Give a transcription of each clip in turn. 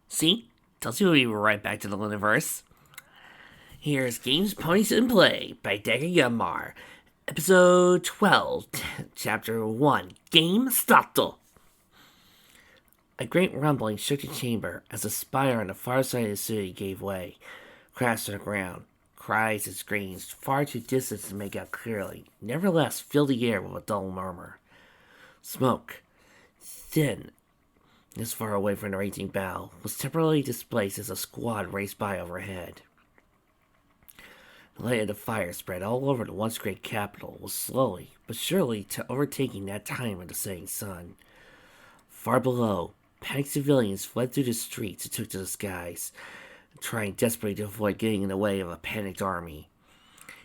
See? Tells you we were right back to the Lunaverse. Here's Games, Ponies, and Play by Daga Yamar. Episode 12, Chapter 1, Game Started. A great rumbling shook the chamber as a spire on the far side of the city gave way, crashed to the ground. Cries and screams, far too distant to make out clearly, nevertheless filled the air with a dull murmur. Smoke, thin, this far away from the raging battle, was temporarily displaced as a squad raced by overhead. The light of the fire spread all over the once great capital, was slowly but surely overtaking that time of the setting sun. Far below, panicked civilians fled through the streets and took to the skies, trying desperately to avoid getting in the way of a panicked army.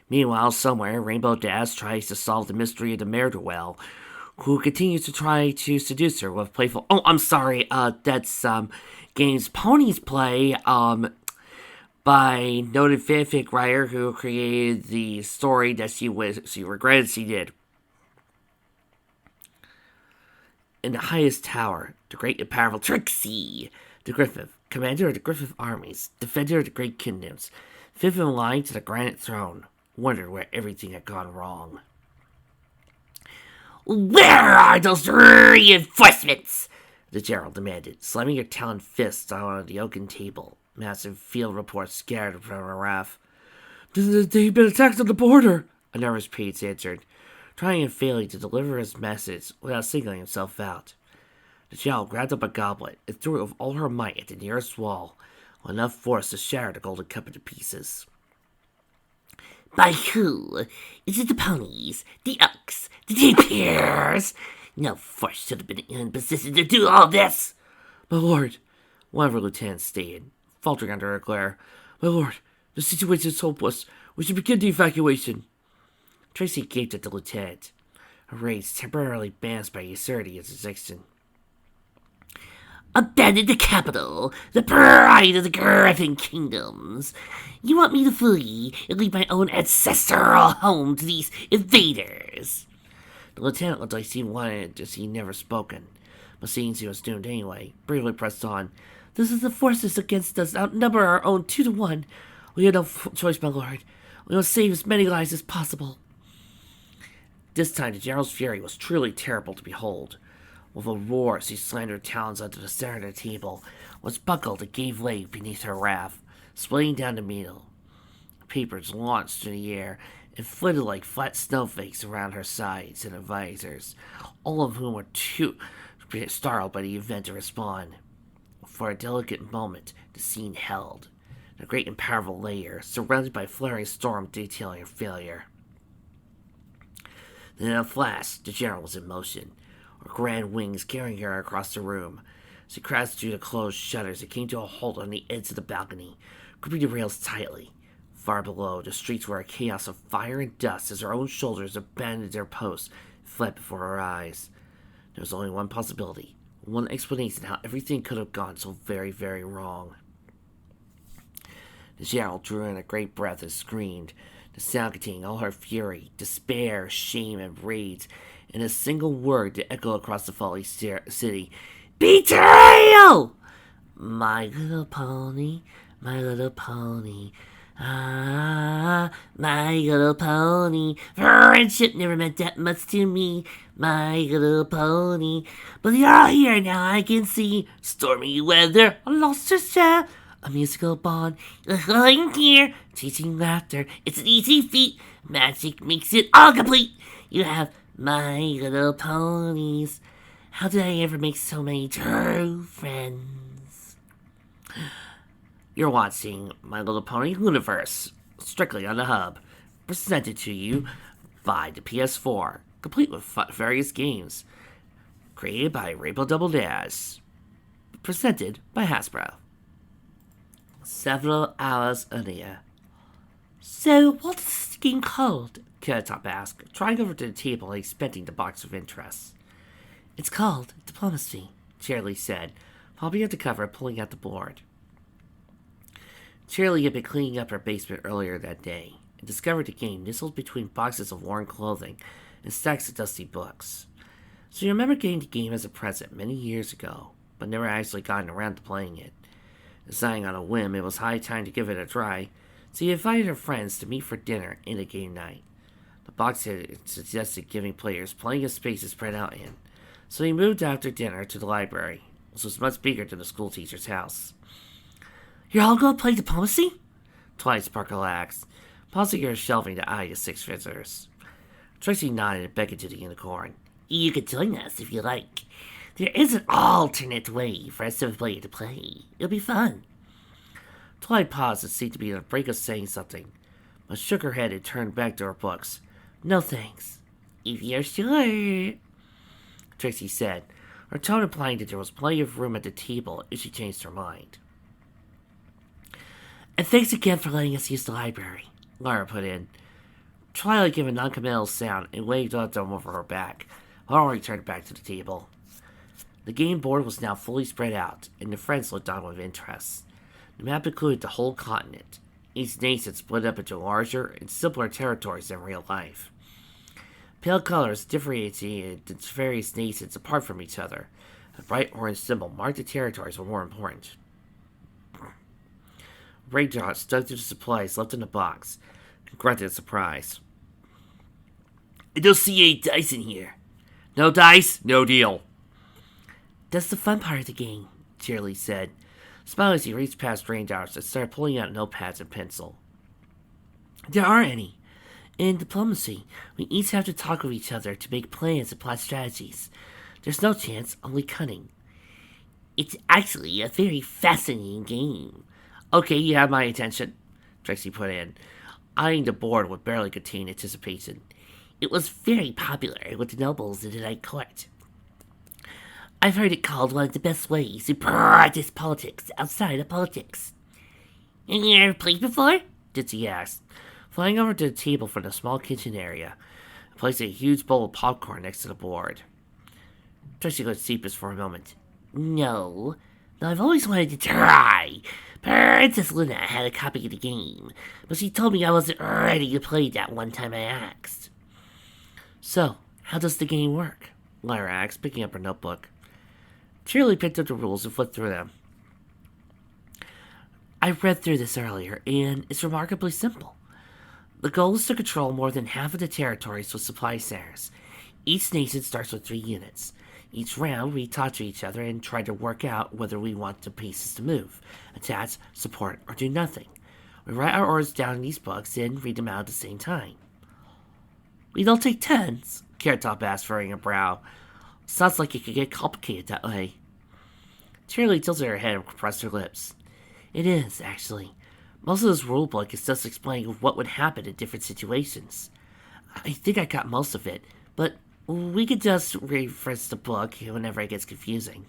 Meanwhile, somewhere, Rainbow Dash tries to solve the mystery of the ne'er-do-well, who continues to try to seduce her with playful, "Oh, I'm sorry, that's, games Ponies Play, by noted fanfic writer who created the story that she regretted she did." In the highest tower, the great and powerful Trixie, the Griffin, commander of the Griffin armies, defender of the great kingdoms, fifth in line to the granite throne, wondered where everything had gone wrong. "Where are those reinforcements?" the general demanded, slamming her taloned fists on the oaken table. Massive field reports scattered from her wrath. "They've been attacked on the border," a nervous Pete answered, trying and failing to deliver his message without singling himself out. The general grabbed up a goblet and threw it with all her might at the nearest wall, with enough force to shatter the golden cup into pieces. "By who? Is it the ponies, the elks, the tapirs? No force should have been in position to do all this." "My lord," one of her lieutenants stated, faltering under her glare. "My lord, the situation is hopeless. We should begin the evacuation." Tracy gaped at the lieutenant, her rage temporarily banished by the absurdity of the suggestion. "Abandon the capital, the pride of the Griffin kingdoms. You want me to flee and leave my own ancestral home to these invaders?" The lieutenant looked like he wanted to see never spoken, but seeing he was doomed anyway, bravely pressed on. "This is the forces against us outnumber our own 2-1. We have no choice, my lord. We must save as many lives as possible." This time the general's fury was truly terrible to behold. With a roar, she slammed her talons onto the center of the table, was buckled and gave way beneath her wrath, splitting down the middle. Papers launched in the air and flitted like flat snowflakes around her sides and advisors, all of whom were too startled by the event to respond. For a delicate moment, the scene held. The great and powerful layer, surrounded by a flaring storm detailing her failure. Then in a flash, the general was in motion, her grand wings carrying her across the room. She crashed through the closed shutters and came to a halt on the edge of the balcony, gripping the rails tightly. Far below, the streets were a chaos of fire and dust as her own soldiers abandoned their posts and fled before her eyes. There was only one possibility, one explanation how everything could have gone so very, very wrong. The general drew in a great breath and screamed, the sound containing all her fury, despair, shame, and rage, in a single word to echo across the falling city. "Betrayal!" My little pony, ah, my little pony. Friendship never meant that much to me, my little pony. But you're here now, I can see. Stormy weather, a lost to share. A musical bond, a glowing tear, teaching laughter. It's an easy feat. Magic makes it all complete. You have my little ponies. How did I ever make so many true friends? You're watching My Little Pony Lunaverse, strictly on the hub, presented to you by the PS4, complete with various games, created by Rainbow Double Dash, presented by Hasbro. Several hours earlier. "So, what's this game called?" Keratop asked, trying over to the table and inspecting the box of interest. "It's called Diplomacy," Cheerilee said, popping up the cover and pulling out the board. Cheerilee had been cleaning up her basement earlier that day and discovered the game nestled between boxes of worn clothing and stacks of dusty books. She remembered getting the game as a present many years ago, but never actually gotten around to playing it. Deciding on a whim it was high time to give it a try, so he invited her friends to meet for dinner and a game night. The box had suggested giving players plenty of space to spread out in, so he moved after dinner to the library, which was much bigger than the schoolteacher's house. "You're all going to play diplomacy?" Twilight Sparkle asked, pausing her shelving to eye the 6 visitors. Trixie nodded and beckoned to the unicorn. "You can join us if you like. There is an alternate way for us to play to play. It'll be fun." Twilight paused and seemed to be on the brink of saying something, but shook her head and turned back to her books. "No thanks." "If you're sure," Trixie said, her tone implying that there was plenty of room at the table if she changed her mind. "And thanks again for letting us use the library," Lara put in. Twilight gave a noncommittal sound and waved at them over her back, while Lara turned back to the table. The game board was now fully spread out, and the friends looked on with interest. The map included the whole continent, each nation split up into larger and simpler territories than real life. Pale colors differentiated the various nations apart from each other. A bright orange symbol marked the territories were more important. Raindrops dug through the supplies left in the box and grunted in surprise. "I don't see any dice in here." "No dice, no deal." "That's the fun part of the game," Cheerilee said, smiling as he reached past Raindrops and started pulling out notepads and pencil. "There aren't any. In diplomacy, we each have to talk with each other to make plans and plot strategies. There's no chance, only cunning." "It's actually a very fascinating game." "Okay, you have my attention," Trixie put in, eyeing the board with barely contained anticipation. "It was very popular with the nobles in the Night Court. I've heard it called one of the best ways to practice politics outside of politics." "Have you ever played before?" Ditzy asked, flying over to the table from the small kitchen area and placing a huge bowl of popcorn next to the board. Trixie looked sheepish for a moment. "No. Now, I've always wanted to try. Princess Luna had a copy of the game, but she told me I wasn't ready to play that one time I asked." "So, how does the game work?" Lyra asked, picking up her notebook. Cheerilee picked up the rules and flipped through them. "I read through this earlier, and it's remarkably simple. The goal is to control more than half of the territories with supply centers. Each nation starts with 3 units. Each round, we talk to each other and try to work out whether we want the pieces to move, attach, support, or do nothing. We write our orders down in these books and read them out at the same time." "We don't take turns?" Carrot Top asked, furrowing a brow. "Sounds like it could get complicated that way." Cheerilee tilted her head and compressed her lips. "It is, actually. Most of this rulebook is just explaining what would happen in different situations. I think I got most of it, but we could just reference the book whenever it gets confusing."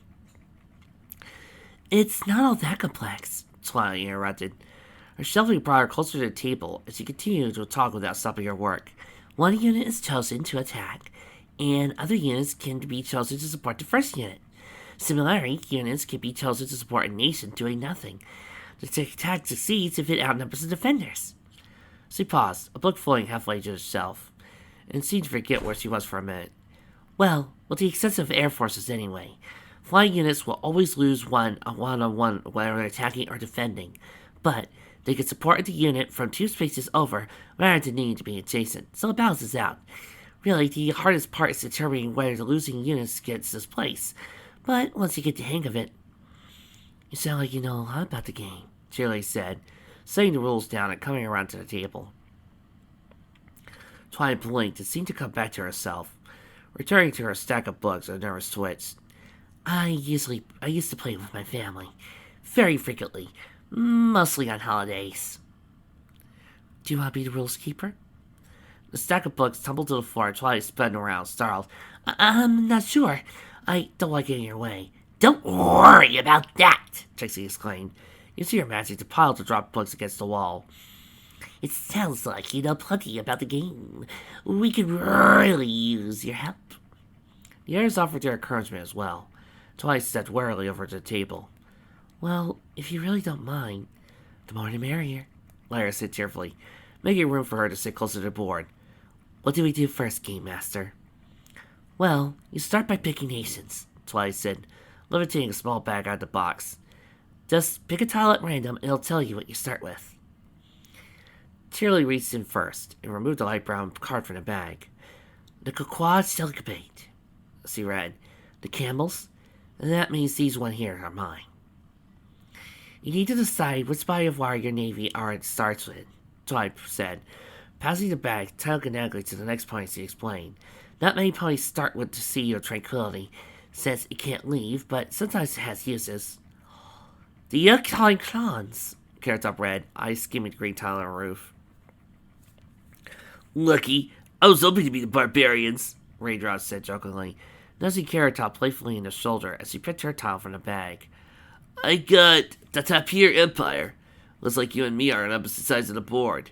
"It's not all that complex," Twilight interrupted. Her shelving brought her closer to the table as she continued to talk without stopping her work. "One unit is chosen to attack, and other units can be chosen to support the first unit. Similarly, units can be chosen to support a nation doing nothing. The attack succeeds if it outnumbers the defenders." She paused, a book falling halfway to the shelf, and seemed to forget where she was for a minute. "Well, with the extensive air forces anyway, flying units will always lose one-on-one whether they're attacking or defending, but they can support the unit from 2 spaces over rather than needing to be adjacent, so it balances out. Really, the hardest part is determining whether the losing units gets displaced, but once you get the hang of it..." "You sound like you know a lot about the game," Cheerilee said, setting the rules down and coming around to the table. Twilight blinked and seemed to come back to herself, returning to her stack of books with a nervous twitch. I used to play with my family. Very frequently. Mostly on holidays." "Do you want to be the rules keeper?" The stack of books tumbled to the floor and Twilight spun around, startled. I'm not sure. I don't like getting in your way." "Don't worry about that," Trixie exclaimed. You see her managing to pile the dropped books against the wall. "It sounds like you know plenty about the game. We could really use your help." The others offered their encouragement as well. Twilight stepped warily over to the table. "Well, if you really don't mind, the more the merrier," Lyra said tearfully, making room for her to sit closer to the board. "What do we do first, Game Master?" "Well, you start by picking nations," Twilight said, levitating a small bag out of the box. Just pick a tile at random and it'll tell you what you start with. Cheerilee reached in first and removed the light brown card from the bag. The Quad Silicabate, she read. The camels? And that means these one here are mine. You need to decide which body of water your navy art starts with, Twilight said, passing the bag telekinetically to the next pony to explain. Not many ponies start with the Sea of Tranquility, since it can't leave, but sometimes it has uses. The Yukon Clans, Carrot Top read, eyes skimming the green tile on the roof. Lucky, I was hoping to be the barbarians, Raindrop said jokingly, nudging Carrot Top playfully in the shoulder as he picked her tile from the bag. I got the Tapir Empire. Looks like you and me are on opposite sides of the board.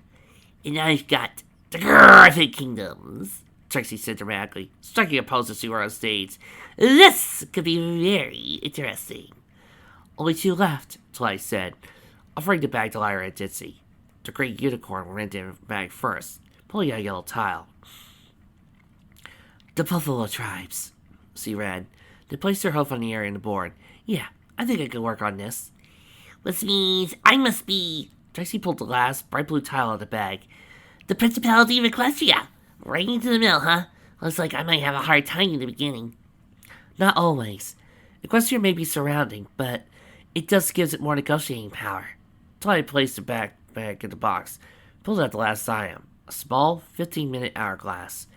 And I've got the Graphic Kingdoms, Trixie said dramatically, striking a pose as she were on stage. This could be very interesting. Only two left, Twilight said, offering the bag to Lyra and Ditsy. The great unicorn went in the bag first, pulling out a yellow tile. The Buffalo Tribes, she read, then placed her hoof on the area on the board. Yeah, I think I can work on this. Which means I must be... Trixie pulled the last bright blue tile out of the bag. The Principality of Equestria! Right into the middle, huh? Looks like I might have a hard time in the beginning. Not always. Equestria may be surrounding, but it just gives it more negotiating power. Twilight placed the bag in the box, pulled out the last item, a small 15-minute hourglass.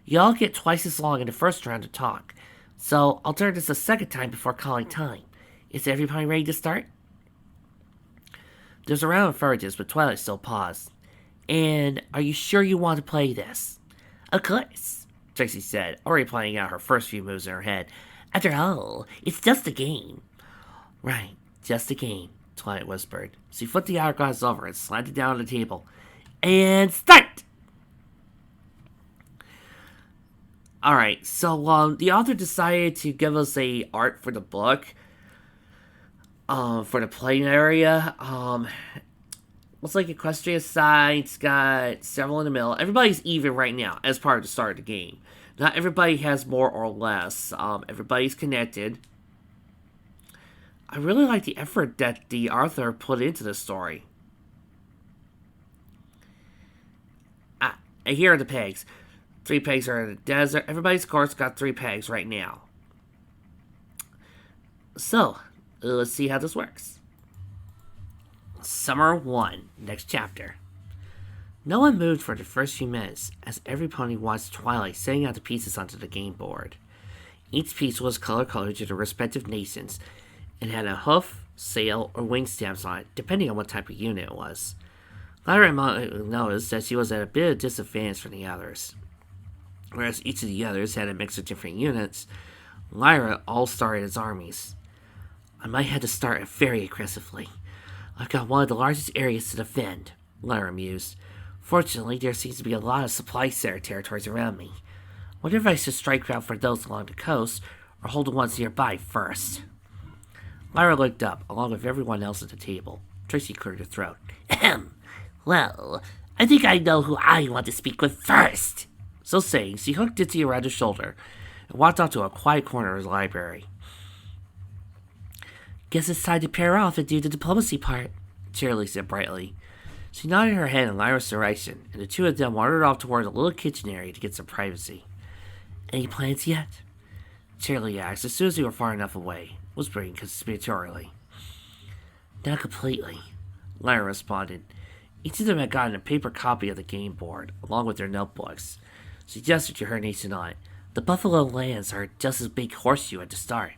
You all get twice as long in the first round to talk, so I'll turn this a second time before calling time. Is everybody ready to start? There's a round of furtives, but Twilight still paused. And are you sure you want to play this? Of course, Trixie said, already planning out her first few moves in her head. After all, it's just a game. Right, just a game, Twilight whispered. She flipped the hourglass over and slammed it down on the table. And start! Alright, so the author decided to give us a art for the book. For the playing area. Looks like Equestria side's got several in the middle. Everybody's even right now as part of the start of the game. Not everybody has more or less. Everybody's connected. I really like the effort that the author put into this story. Here are the pegs. 3 pegs are in the desert. Everybody's course got 3 pegs right now. So, let's see how this works. Summer 1, next chapter. No one moved for the first few minutes, as every pony watched Twilight setting out the pieces onto the game board. Each piece was color-coded to the respective nations, and had a hoof, sail, or wing stamps on it, depending on what type of unit it was. Lyra noticed that she was at a bit of disadvantage from the others. Whereas each of the others had a mix of different units, Lyra all started as armies. I might have to start very aggressively. I've got one of the largest areas to defend, Lyra mused. Fortunately, there seems to be a lot of supply territories around me. Wonder if I should strike out for those along the coast, or hold the ones nearby first. Lyra looked up, along with everyone else at the table. Trixie cleared her throat. Ahem. Well, I think I know who I want to speak with first. So saying, she hooked Ditsy around her shoulder, and walked off to a quiet corner of the library. Guess it's time to pair off and do the diplomacy part, Cheerilee said brightly. She nodded her head in Lyra's direction, and the two of them wandered off toward a little kitchen area to get some privacy. Any plans yet? Cheerilee asked as soon as they were far enough away, whispering conspiratorially. Not completely, Lyra responded. Each of them had gotten a paper copy of the game board, along with their notebooks. She gestured to her nation on it. The Buffalo lands are just as big horseshoe at the start.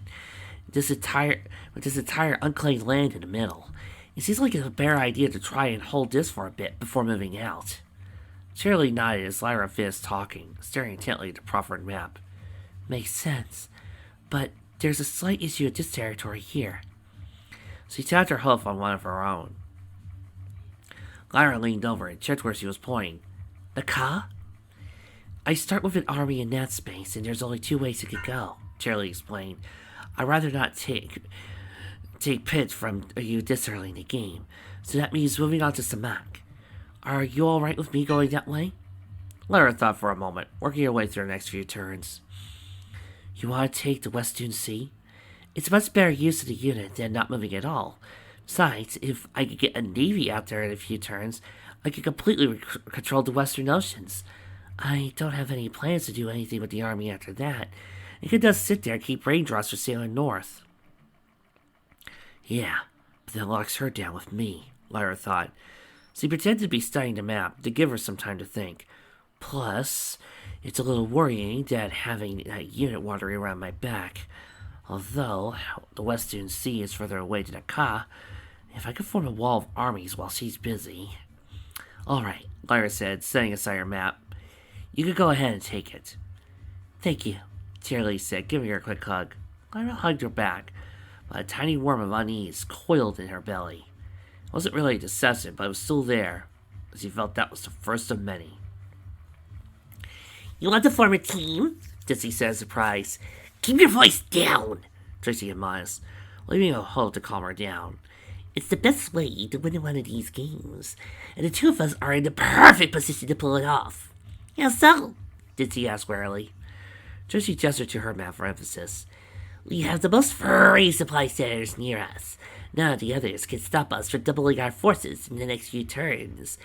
This entire unclaimed land in the middle. It seems like a better idea to try and hold this for a bit before moving out. Cheerilee nodded as Lyra finished talking, staring intently at the proffered map. Makes sense, but there's a slight issue with this territory here. She tapped her hoof on one of her own. Lyra leaned over and checked where she was pointing. The Ka? I start with an army in that space, and there's only 2 ways it could go, Cheerilee explained. I'd rather not take pits from you this early in the game, so that means moving on to Samak. Are you alright with me going that way? Lyra thought for a moment, working her way through the next few turns. You want to take the West Dune Sea? It's much better use of the unit than not moving at all, Besides, if I could get a navy out there in a few turns, I could completely control the Western Oceans. I don't have any plans to do anything with the army after that. It could just sit there and keep raindrops from sailing north. Yeah, but that locks her down with me, Lyra thought. So he pretended to be studying the map to give her some time to think. Plus, it's a little worrying that having that unit wandering around my back. Although, the Western Sea is further away than Akka, if I could form a wall of armies while she's busy. Alright, Lyra said, setting aside her map. You could go ahead and take it. Thank you, Cheerilee said, giving her a quick hug. Lyra hugged her back, but a tiny worm of unease coiled in her belly. It wasn't really decisive, but it was still there, as he felt that was the first of many. You want to form a team? Dizzy said in surprise. Keep your voice down, Tracy admonished, leaving a hope to calm her down. It's the best way to win one of these games, and the two of us are in the perfect position to pull it off. How so? Dizzy asked warily. Tracy gestured to her map for emphasis. We have the most free supply centers near us. None of the others can stop us from doubling our forces in the next few turns.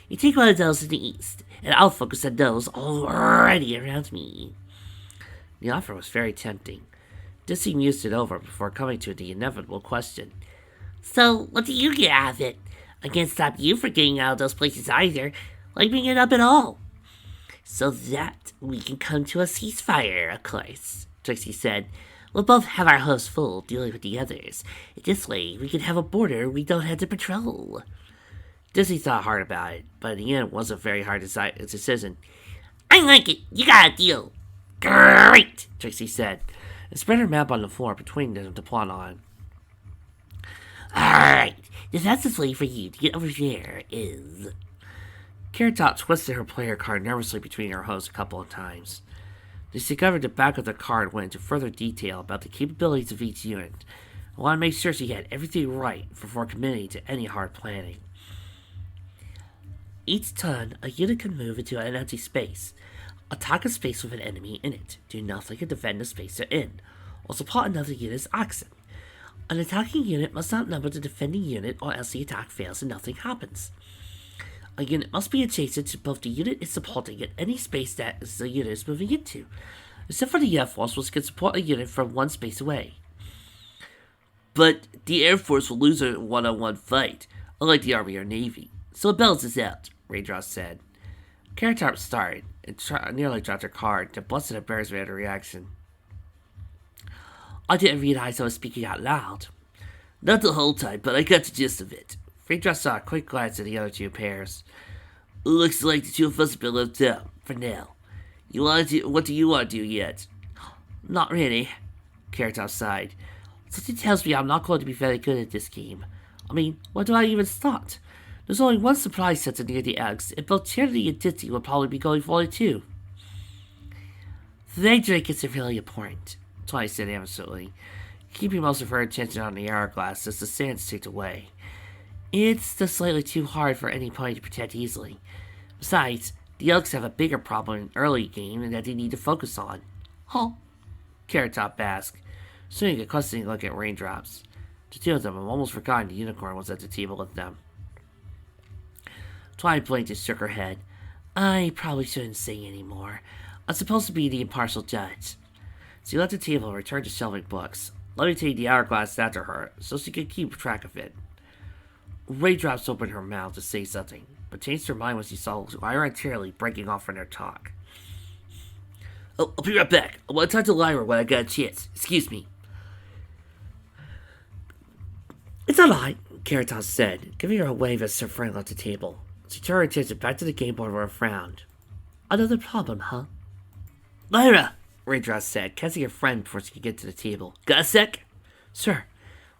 You take one of those in the east, and I'll focus on those already around me. The offer was very tempting. Dizzy mused it over before coming to the inevitable question. So, what do you get out of it? I can't stop you from getting out of those places either, like bringing it up at all. So that we can come to a ceasefire, of course, Trixie said. We'll both have our hooves full dealing with the others. This way, we can have a border we don't have to patrol. Dizzy thought hard about it, but in the end, it wasn't a very hard decision. I like it. You got a deal. Great, Trixie said, and spread her map on the floor between them to plot on. Alright, the fastest way for you to get over there is... Carrot Top twisted her player card nervously between her hooves a couple of times. They discovered the back of the card went into further detail about the capabilities of each unit. I want to make sure she had everything right before committing to any hard planning. Each turn, a unit can move into an empty space. Attack a space with an enemy in it. Do nothing to defend the space they're in. Or support another unit's action. An attacking unit must outnumber the defending unit or else the attack fails and nothing happens. A unit must be adjacent to both the unit it's supporting and any space that the unit is moving into, except for the Air Force, which can support a unit from one space away. But the Air Force will lose a one-on-one fight, unlike the Army or Navy, so it balances out, Raindrop said. Carrot Top started and nearly dropped her card, then busted embarrassment at her reaction. I didn't realize I was speaking out loud. Not the whole time, but I got the gist of it. Raindrop saw a quick glance at the other two pairs. Looks like the two of us have been left out, for now. What do you want to do yet? Not really, Carrot Top sighed. Something tells me I'm not going to be very good at this game. I mean, where do I even start? There's only one supply center near the eggs, and both Cheerilee and Dizzy will probably be going for it too. The drink isn't really important, Twilight said absently, keeping most of her attention on the hourglass as the sands ticked away. It's just slightly too hard for any pony to protect easily. Besides, the Elks have a bigger problem in early game and that they need to focus on. Huh? Carrot Top basked, swinging a questioning look at Raindrops. The two of them had almost forgotten the unicorn was at the table with them. Twilight blinked and shook her head. I probably shouldn't say any more. I'm supposed to be the impartial judge. She left the table and returned to shelving books, levitating the hourglass after her so she could keep track of it. Raindrops opened her mouth to say something, but changed her mind when she saw Lyra and Cheerilee breaking off from their talk. Oh, I'll be right back. I want to talk to Lyra when I get a chance. Excuse me. It's alright, Carrot Top said, giving her a wave as her friend left the table. She turned her attention back to the game board where it frowned. Another problem, huh? Lyra, Raindrop said, catching her friend before she could get to the table. Got a sec? Sure.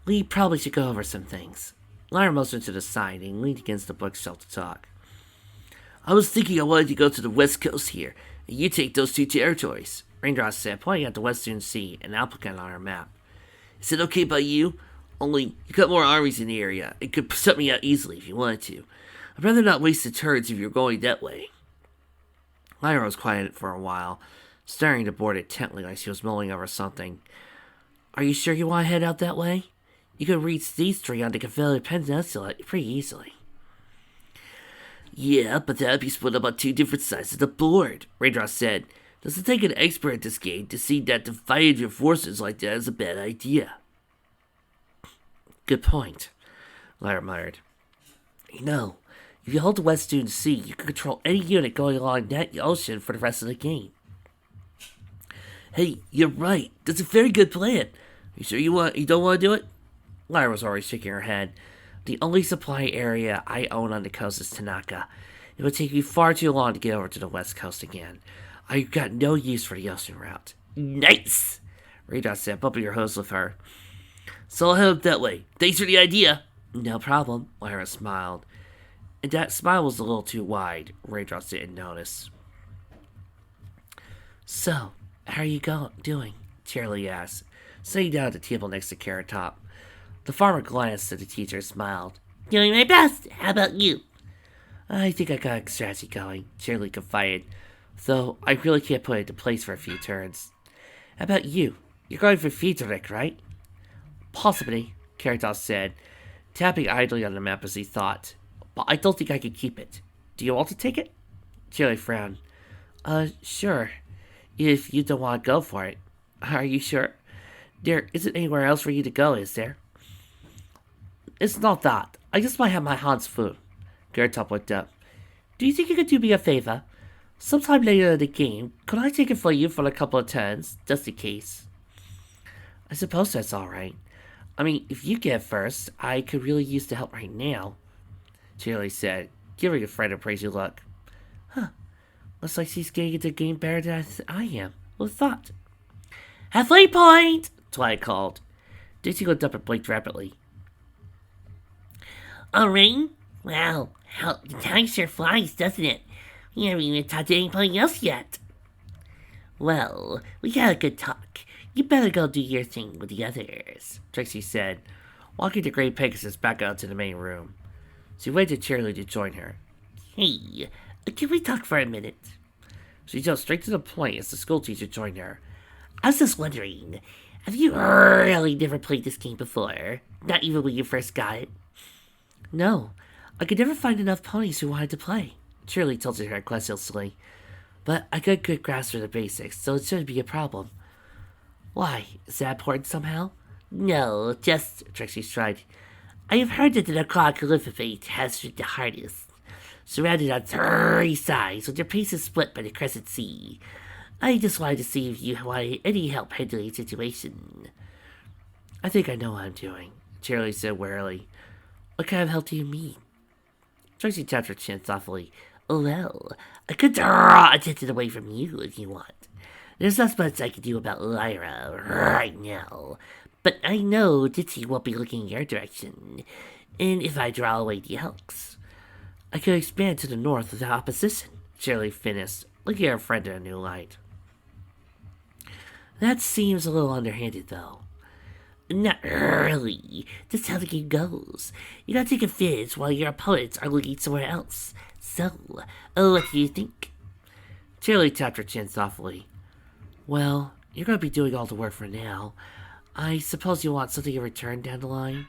We probably should go over some things. Lyra motioned to the side and leaned against the bookshelf to talk. I was thinking I wanted to go to the west coast here, and you take those two territories, Raindrop said, pointing at the Western Sea, an applicant on her map. Is it okay by you? Only, you got more armies in the area. It could set me out easily if you wanted to. I'd rather not waste the turns if you're going that way. Lyra was quiet for a while, staring at the board intently like she was mulling over something. Are you sure you want to head out that way? You can reach these three on the Confederate Peninsula pretty easily. Yeah, but that'd be split up on two different sides of the board, Raindrop said. Doesn't take an expert at this game to see that dividing your forces like that is a bad idea. Good point, Lyra muttered. You know, if you hold the West Dune Sea, you can control any unit going along that ocean for the rest of the game. Hey, you're right. That's a very good plan. You sure you don't want to do it? Lyra was already shaking her head. The only supply area I own on the coast is Tanaka. It would take me far too long to get over to the west coast again. I've got no use for the ocean route. Nice! Radar said, bumping her hose with her. So I'll head up that way. Thanks for the idea. No problem, Lyra smiled. And that smile was a little too wide. Raindrops didn't notice. So, how are you doing? Cheerilee asked, sitting down at the table next to Carrot Top. The farmer glanced at the teacher and smiled. Doing my best. How about you? I think I got a strategy going, Cheerilee confided, though I really can't put it into place for a few turns. How about you? You're going for Friedrich, right? Possibly, Carrot Top said, tapping idly on the map as he thought. But I don't think I can keep it. Do you want to take it? Cheerilee frowned. Sure. If you don't want to go for it. Are you sure? There isn't anywhere else for you to go, is there? It's not that. I just might have my hands full. Carrot Top looked up. Do you think you could do me a favor? Sometime later in the game, could I take it for you for a couple of turns, just in case? I suppose that's alright. I mean, if you get first, I could really use the help right now, Cheerilee said, giving a friend a praising look. Huh. Looks like she's getting into the game better than I am. Who'd thought? Halfway point! Twilight called. Dixie looked up and blinked rapidly. A ring? Wow, the time sure flies, doesn't it? We haven't even talked to anybody else yet. Well, we had a good talk. You better go do your thing with the others, Trixie said, walking the Great Pegasus back out to the main room. She waited Cheerilee to join her. Hey, can we talk for a minute? She jumped straight to the point as the schoolteacher joined her. I was just wondering, have you really never played this game before? Not even when you first got it? No, I could never find enough ponies who wanted to play, Cheerilee tilted her questionlessly. But I got a good grasp of the basics, so it shouldn't be a problem. Why? Is that important somehow? No, just, Trixie shrugged. I have heard that the Nakak alphabet has the hardest, surrounded on 3 sides, with your pieces split by the Crescent Sea. I just wanted to see if you wanted any help handling the situation. I think I know what I'm doing, Cheerilee said warily. What kind of help do you mean? Trixie tapped her chin thoughtfully. Well, I could draw attention away from you if you want. There's not much I can do about Lyra right now, but I know Ditzy won't be looking in your direction, and if I draw away the Elks, I could expand to the north without opposition, Cheerilee finished, looking at her friend in a new light. That seems a little underhanded, though. Not really. That's how the game goes. You gotta take advantage while your opponents are looking somewhere else. So, what do you think? Cheerilee tapped her chin thoughtfully. Well, you're gonna be doing all the work for now. I suppose you want something in return down the line?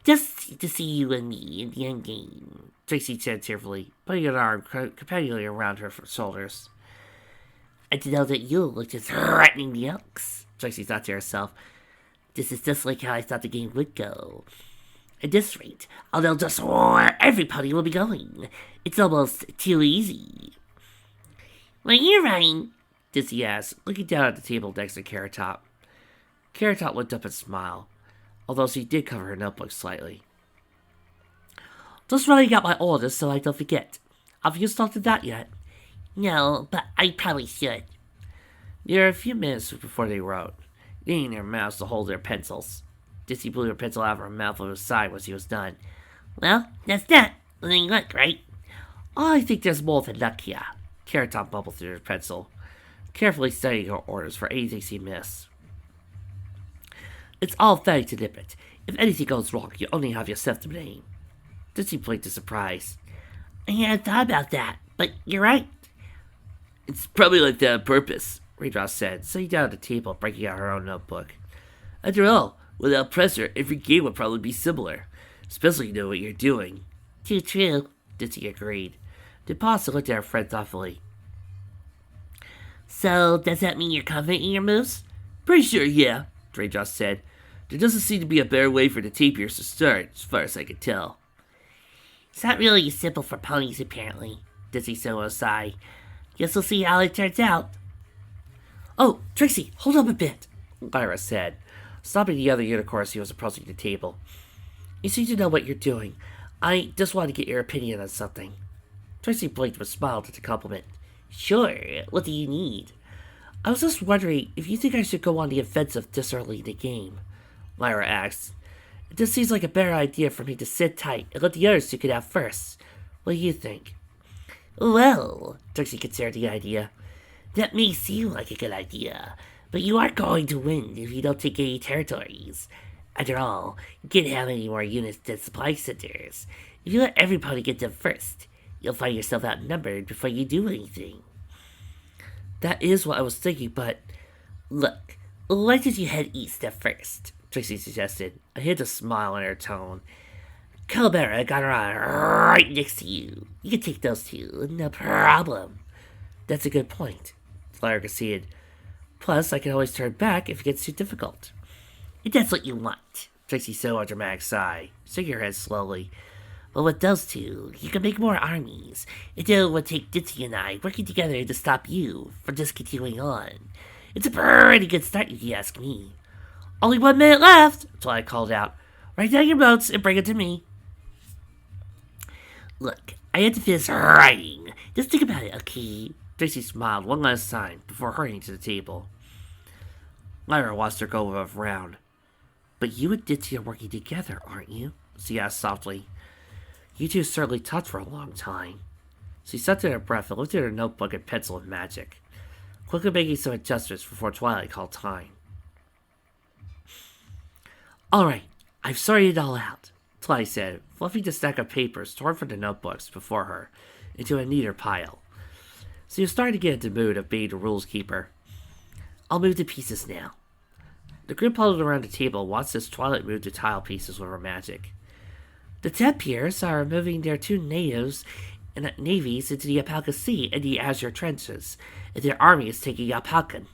Just to see you and me in the end game, Trixie said tearfully, putting an arm companion around her shoulders. And to know that you looked as threatening the Elks, Trixie thought to herself. This is just like how I thought the game would go. At this rate, I'll know just where every pony will be going. It's almost too easy. What are you writing? Dizzy asked, looking down at the table next to Carrot Top. Carrot Top looked up and smiled, although she did cover her notebook slightly. Just writing out my orders so I don't forget. Have you started that yet? No, but I probably should. There were a few minutes before they wrote, needing their mouths to hold their pencils. Dizzy blew her pencil out of her mouth on her side when she was done. Well, that's that. Any luck, right? I think there's more than luck here. Carrot Top bubbled through her pencil, carefully studying her orders for anything she missed. It's all very deliberate. If anything goes wrong, you only have yourself to blame. Dizzy blinked in surprise. I hadn't thought about that, but you're right. It's probably like that on purpose, Raindrop said, sitting down at the table, breaking out her own notebook. After all, Without pressure, every game would probably be similar, especially knowing what you're doing. Too true, Ditsy agreed. Then paused to look at her friend thoughtfully. So, does that mean you're confident in your moves? Pretty sure, yeah, Drayjoss said. There doesn't seem to be a better way for the tapirs to start, as far as I can tell. It's not really simple for ponies, apparently, Ditsy said with a sigh. Guess we'll see how it turns out. Oh, Trixie, hold up a bit, Lyra said, stopping the other unicorn as he was approaching the table. You seem to know what you're doing. I just want to get your opinion on something. Trixie blinked but smiled at the compliment. Sure, what do you need? I was just wondering if you think I should go on the offensive this early in the game, Lyra asked. It just seems like a better idea for me to sit tight and let the others duke it out first. What do you think? Well, Trixie considered the idea. That may seem like a good idea, but you aren't going to win if you don't take any territories. After all, you can't have any more units than supply centers. If you let everybody get them first, you'll find yourself outnumbered before you do anything. That is what I was thinking, but... Look, why don't you head east at first? Trixie suggested, a hint of smile in her tone. Calbera got around right next to you. You can take those two, no problem. That's a good point, Lyra conceded. Plus, I can always turn back if it gets too difficult. If that's what you want, Trixie said with a dramatic sigh, shaking her head slowly. But with those two, you can make more armies. And then it would take Ditsy and I working together to stop you from just continuing on. It's a pretty good start, if you ask me. Only 1 minute left, Twilight called out. Write down your notes and bring it to me. Look, I had to finish writing. Just think about it, okay? Trixie smiled one last time before hurrying to the table. Lyra watched her go around. But you and Ditsy are working together, aren't you? She asked softly. You two certainly talked for a long time. She sucked in her breath and looked at her notebook and pencil of magic, quickly making some adjustments before Twilight called time. Alright, I've sorted it all out, Twilight said, fluffing the stack of papers torn from the notebooks before her into a neater pile. She was starting to get into the mood of being the rules keeper. I'll move the pieces now. The group huddled around the table watched as Twilight moved the tile pieces with her magic. The tapirs are moving their 2 natives and navies into the Apalka Sea and the Azure Trenches, and their army is taking Apalkan.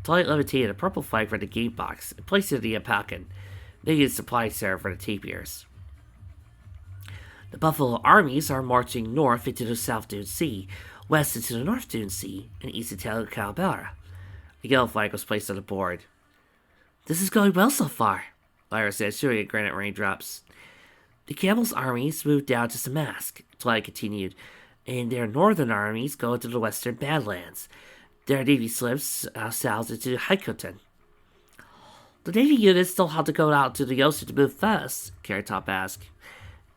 Twilight levitated a purple flag from the game box and placed it in the Apalkan, making a supply center for the tapirs. The Buffalo armies are marching north into the South Dune Sea, west into the North Dune Sea, and east into Calbara. The yellow flag was placed on the board. This is going well so far, Lyra said, shooting at granite raindrops. The Camel's armies moved down to Samask, Twilight continued, and their northern armies go into the western Badlands. Their navy slips south into Haikoten. The navy units still have to go out to the ocean to move fast, Carrot Top asked.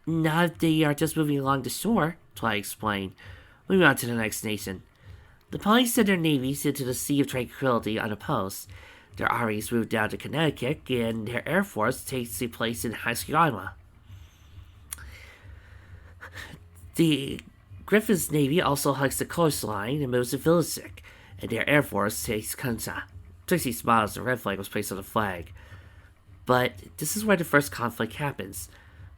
Not if they are just moving along the shore, Twilight explained. Moving on to the next nation. The ponies sent their navies into the Sea of Tranquility unopposed. Their armies moved down to Connecticut, and their air force takes the place in Haskayama. The Griffin's navy also hugs the coastline and moves to Villisik, and their air force takes Kansa. Trixie smiled as the red flag was placed on the flag. But this is where the first conflict happens.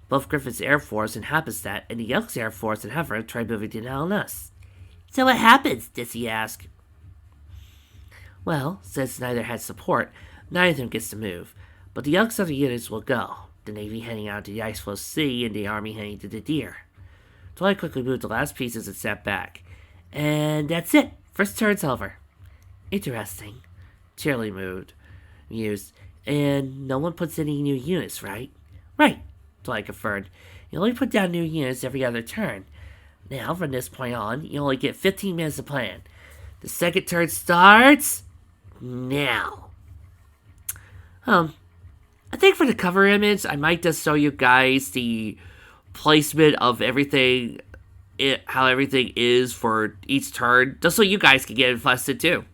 Both Griffin's air force in Happenstadt and the Elk's air force in Heifer try moving to Nalnus. So what happens? Ditsy asked. Well, since neither had support, neither of them gets to move. But the Elk's other units will go, the Navy heading out to the Iceflow Sea and the Army heading to the Deer. Twilight quickly moved the last pieces and sat back. And that's it. First turn's over. Interesting. Cheerilee mused. And no one puts any new units, right? Right, Twilight confirmed. You only put down new units every other turn. Now, from this point on, you only get 15 minutes to plan. The second turn starts now. I think for the cover image, I might just show you guys the placement of everything, how everything is for each turn, just so you guys can get invested too.